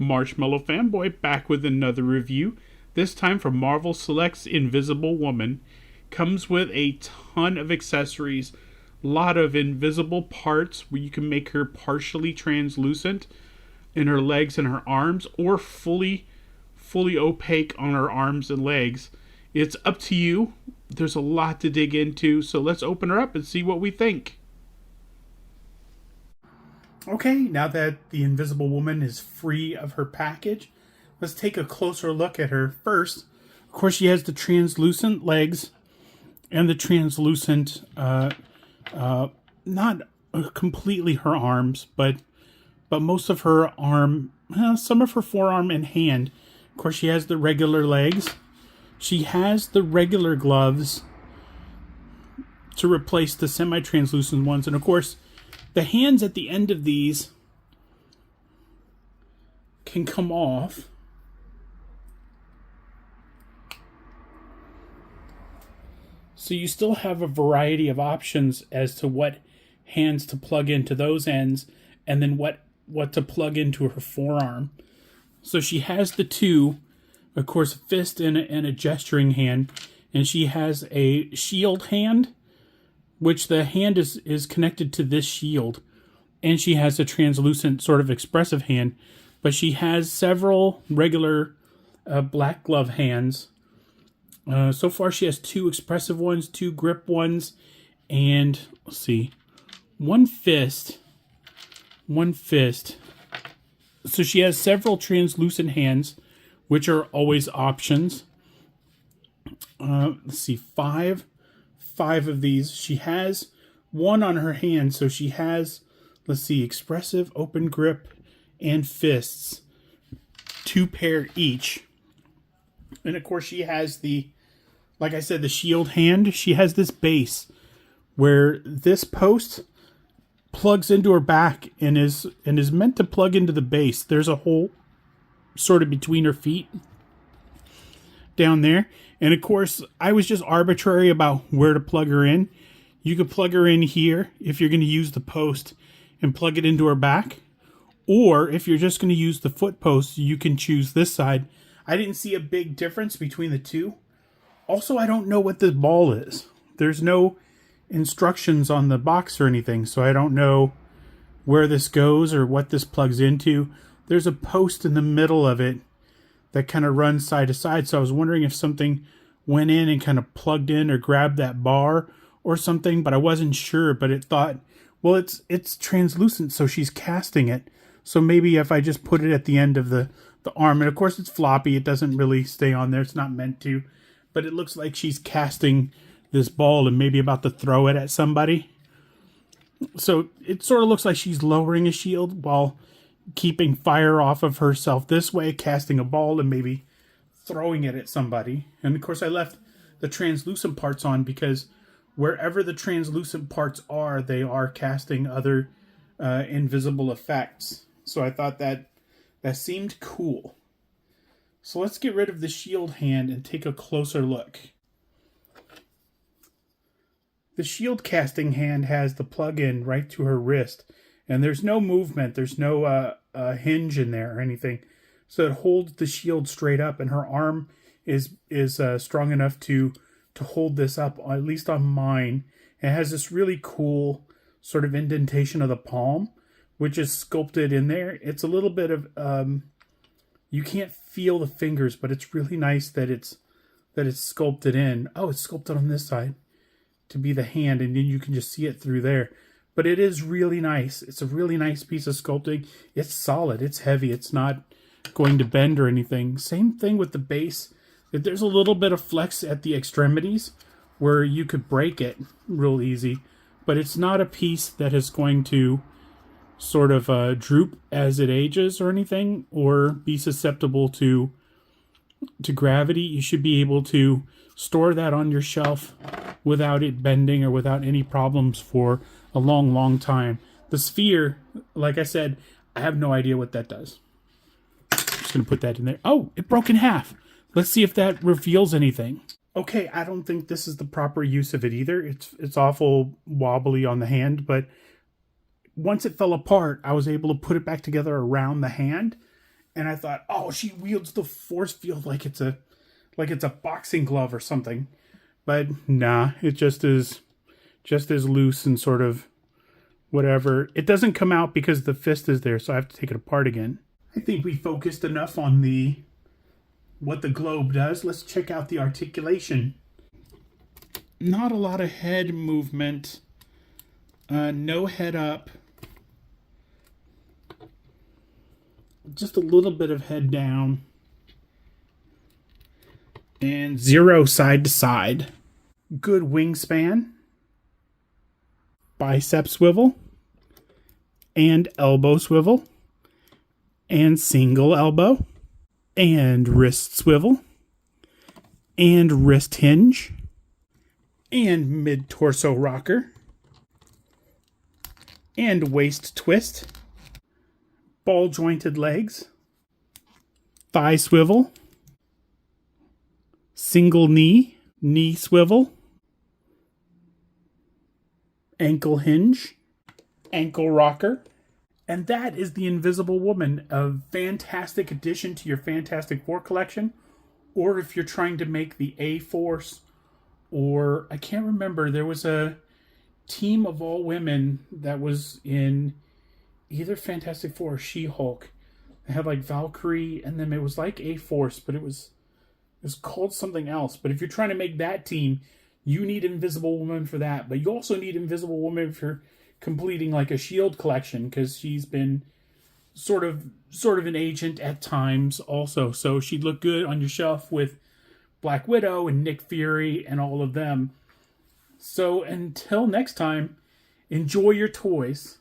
Marshmallow Fanboy back with another review, this time from Marvel Selects Invisible Woman. Comes with a ton of accessories, a lot of invisible parts where you can make her partially translucent in her legs and her arms, or fully opaque on her arms and legs. It's up to you. There's a lot to dig into, so let's open her up and see what we think. Okay, now that the Invisible Woman is free of her package, let's take a closer look at her. First, of course, she has the translucent legs and the translucent, not completely her arms, but most of her arm, some of her forearm and hand. Of course, she has the regular legs. She has the regular gloves to replace the semi-translucent ones. And of course, the hands at the end of these can come off. So you still have a variety of options as to what hands to plug into those ends, and then what to plug into her forearm. So she has the two, of course, a fist and a gesturing hand, and she has a shield hand, which the hand is connected to this shield, and she has a translucent sort of expressive hand, but she has several regular black glove hands. So far she has two expressive ones, two grip ones, and let's see, one fist. So she has several translucent hands, which are always options. Let's see, five of these. She has one on her hand, so she has, let's see, expressive, open grip, and fists. 2 pair each. And of course she has like I said, the shield hand. She has this base where this post plugs into her back and is meant to plug into the base. There's a hole sort of between her feet down there. And of course, I was just arbitrary about where to plug her in. You could plug her in here if you're going to use the post and plug it into her back. Or if you're just going to use the foot post, you can choose this side. I didn't see a big difference between the two. Also, I don't know what this ball is. There's no instructions on the box or anything, so I don't know where this goes or what this plugs into. There's a post in the middle of it that kind of runs side to side, so I was wondering if something went in and kind of plugged in or grabbed that bar or something, but I wasn't sure. But it thought, well, it's translucent, so she's casting it, so maybe if I just put it at the end of the arm, and of course it's floppy, it doesn't really stay on there, it's not meant to, but it looks like she's casting this ball and maybe about to throw it at somebody. So it sort of looks like she's lowering a shield while keeping fire off of herself this way, casting a ball and maybe throwing it at somebody. And of course I left the translucent parts on because wherever the translucent parts are, they are casting other invisible effects. So I thought that seemed cool. So let's get rid of the shield hand and take a closer look. The shield casting hand has the plug-in right to her wrist, and there's no movement, there's no hinge in there or anything. So it holds the shield straight up, and her arm is strong enough to hold this up, at least on mine. It has this really cool sort of indentation of the palm, which is sculpted in there. It's a little bit of you can't feel the fingers, but it's really nice that it's sculpted in. Oh, it's sculpted on this side to be the hand, and then you can just see it through there. But it is really nice. It's a really nice piece of sculpting. It's solid. It's heavy. It's not going to bend or anything. Same thing with the base. There's a little bit of flex at the extremities where you could break it real easy, but it's not a piece that is going to sort of droop as it ages or anything, or be susceptible to gravity. You should be able to store that on your shelf without it bending or without any problems for a long, long time. The sphere, like I said, I have no idea what that does. I'm just going to put that in there. Oh, it broke in half. Let's see if that reveals anything. Okay, I don't think this is the proper use of it either. It's awful wobbly on the hand, but once it fell apart, I was able to put it back together around the hand, And I thought, oh, she wields the force field like it's a boxing glove or something. But nah, it just is loose and sort of whatever. It doesn't come out because the fist is there, so I have to take it apart again. I think we focused enough on what the globe does. Let's check out the articulation. Not a lot of head movement. No head up. Just a little bit of head down. And 0 side to side. Good wingspan. Bicep swivel. And elbow swivel. And single elbow. And wrist swivel. And wrist hinge. And mid-torso rocker. And waist twist. Ball jointed legs. Thigh swivel. Single knee. Knee swivel. Ankle hinge. Ankle rocker. And that is the Invisible Woman, a fantastic addition to your Fantastic Four collection. Or if you're trying to make the A-Force, or I can't remember, there was a team of all women that was in either Fantastic Four or She-Hulk. They had like Valkyrie, and then it was like A-Force, but it was called something else. But if you're trying to make that team, you need Invisible Woman for that. But you also need Invisible Woman if you're completing like a Shield collection, because she's been sort of an agent at times also. So she'd look good on your shelf with Black Widow and Nick Fury and all of them. So until next time, enjoy your toys.